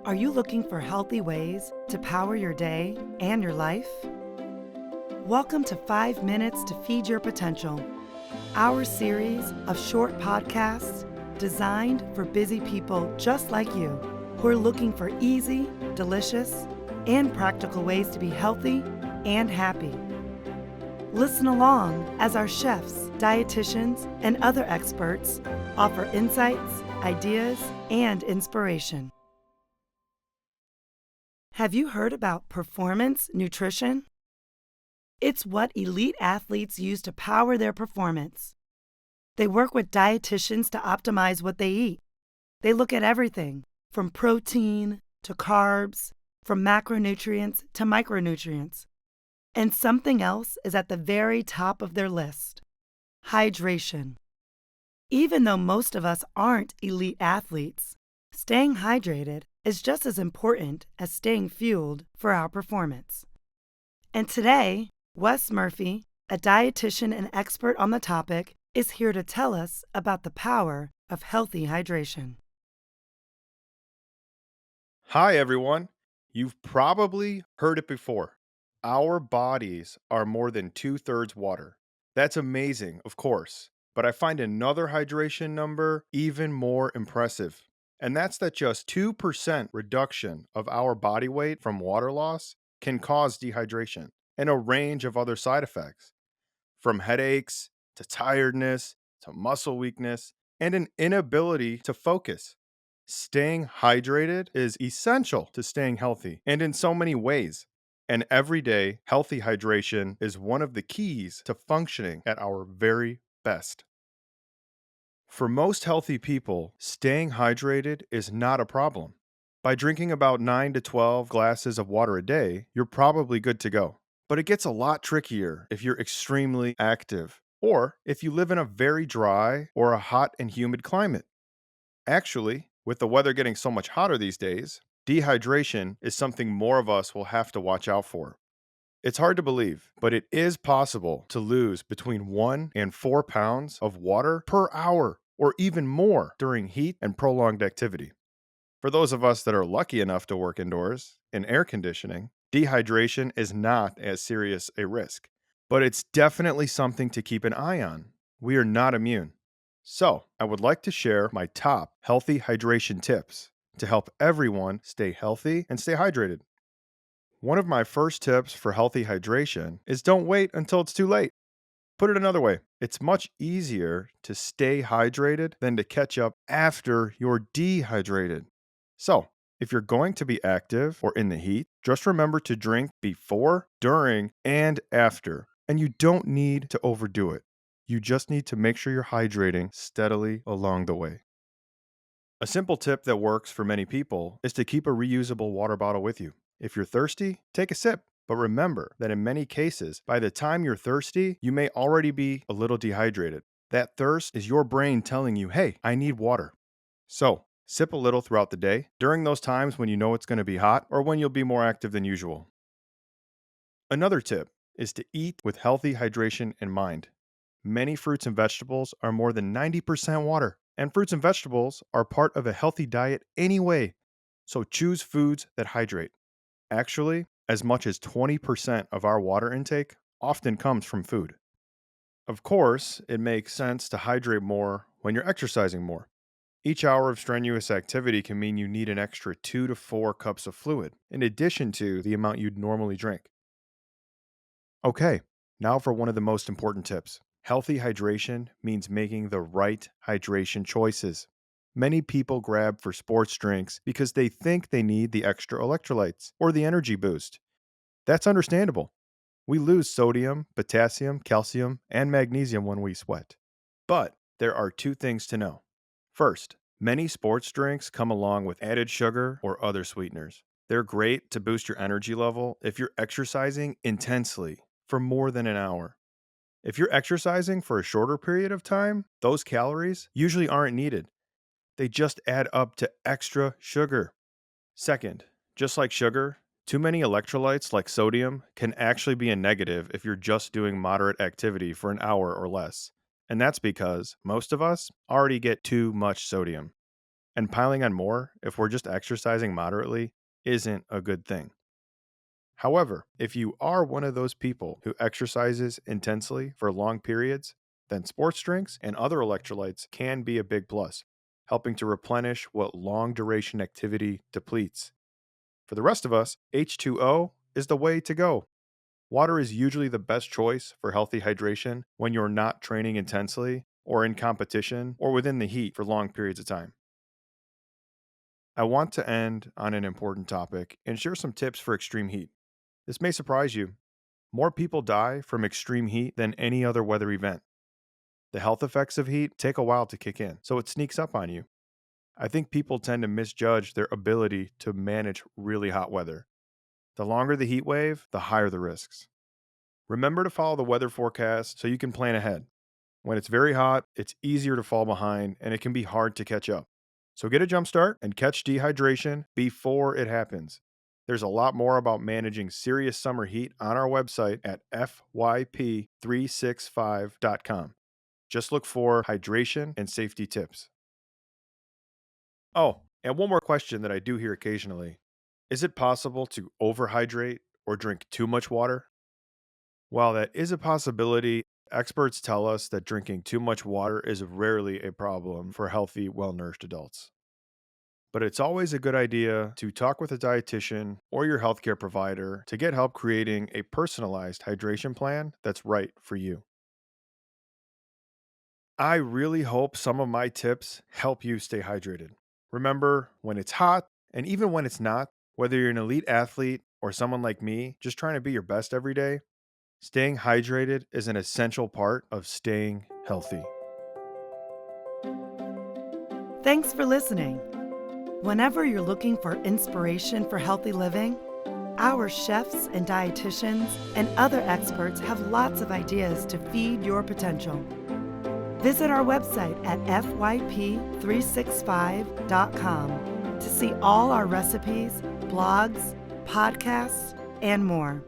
Are you looking for healthy ways to power your day and your life? Welcome to 5 Minutes to Feed Your Potential, our series of short podcasts designed for busy people just like you who are looking for easy, delicious, and practical ways to be healthy and happy. Listen along as our chefs, dietitians, and other experts offer insights, ideas, and inspiration. Have you heard about performance nutrition? It's what elite athletes use to power their performance. They work with dietitians to optimize what they eat. They look at everything from protein to carbs, from macronutrients to micronutrients. And something else is at the very top of their list: hydration. Even though most of us aren't elite athletes, staying hydrated is just as important as staying fueled for our performance. And today, Wes Murphy, a dietitian and expert on the topic, is here to tell us about the power of healthy hydration. Hi, everyone. You've probably heard it before. Our bodies are more than two-thirds water. That's amazing, of course. But I find another hydration number even more impressive. And that's that just 2% reduction of our body weight from water loss can cause dehydration and a range of other side effects, from headaches to tiredness to muscle weakness and an inability to focus. Staying hydrated is essential to staying healthy, and in so many ways. And every day, healthy hydration is one of the keys to functioning at our very best. For most healthy people, staying hydrated is not a problem. By drinking about 9 to 12 glasses of water a day, you're probably good to go. But it gets a lot trickier if you're extremely active, or if you live in a very dry or a hot and humid climate. Actually, with the weather getting so much hotter these days, dehydration is something more of us will have to watch out for. It's hard to believe, but it is possible to lose between 1 and 4 pounds of water per hour, or even more during heat and prolonged activity. For those of us that are lucky enough to work indoors in air conditioning, dehydration is not as serious a risk, but it's definitely something to keep an eye on. We are not immune. So, I would like to share my top healthy hydration tips to help everyone stay healthy and stay hydrated. One of my first tips for healthy hydration is don't wait until it's too late. Put it another way, it's much easier to stay hydrated than to catch up after you're dehydrated. So, if you're going to be active or in the heat, just remember to drink before, during, and after. And you don't need to overdo it. You just need to make sure you're hydrating steadily along the way. A simple tip that works for many people is to keep a reusable water bottle with you. If you're thirsty, take a sip. But remember that in many cases, by the time you're thirsty, you may already be a little dehydrated. That thirst is your brain telling you, hey, I need water. So, sip a little throughout the day, during those times when you know it's going to be hot or when you'll be more active than usual. Another tip is to eat with healthy hydration in mind. Many fruits and vegetables are more than 90% water, and fruits and vegetables are part of a healthy diet anyway. So choose foods that hydrate. Actually, as much as 20% of our water intake often comes from food. Of course, it makes sense to hydrate more when you're exercising more. Each hour of strenuous activity can mean you need an extra 2 to 4 cups of fluid, in addition to the amount you'd normally drink. Okay, now for one of the most important tips. Healthy hydration means making the right hydration choices. Many people grab for sports drinks because they think they need the extra electrolytes or the energy boost. That's understandable. We lose sodium, potassium, calcium, and magnesium when we sweat. But there are two things to know. First, many sports drinks come along with added sugar or other sweeteners. They're great to boost your energy level if you're exercising intensely for more than an hour. If you're exercising for a shorter period of time, those calories usually aren't needed. They just add up to extra sugar. Second, just like sugar, too many electrolytes like sodium can actually be a negative if you're just doing moderate activity for an hour or less. And that's because most of us already get too much sodium. And piling on more, if we're just exercising moderately, isn't a good thing. However, if you are one of those people who exercises intensely for long periods, then sports drinks and other electrolytes can be a big plus, helping to replenish what long duration activity depletes. For the rest of us, H2O is the way to go. Water is usually the best choice for healthy hydration when you're not training intensely or in competition or within the heat for long periods of time. I want to end on an important topic and share some tips for extreme heat. This may surprise you. More people die from extreme heat than any other weather event. The health effects of heat take a while to kick in, so it sneaks up on you. I think people tend to misjudge their ability to manage really hot weather. The longer the heat wave, the higher the risks. Remember to follow the weather forecast so you can plan ahead. When it's very hot, it's easier to fall behind and it can be hard to catch up. So get a jump start and catch dehydration before it happens. There's a lot more about managing serious summer heat on our website at fyp365.com. Just look for hydration and safety tips. Oh, and one more question that I do hear occasionally. Is it possible to overhydrate or drink too much water? While that is a possibility, experts tell us that drinking too much water is rarely a problem for healthy, well nourished adults. But it's always a good idea to talk with a dietitian or your healthcare provider to get help creating a personalized hydration plan that's right for you. I really hope some of my tips help you stay hydrated. Remember, when it's hot, and even when it's not, whether you're an elite athlete or someone like me just trying to be your best every day, staying hydrated is an essential part of staying healthy. Thanks for listening. Whenever you're looking for inspiration for healthy living, our chefs and dietitians and other experts have lots of ideas to feed your potential. Visit our website at fyp365.com to see all our recipes, blogs, podcasts, and more.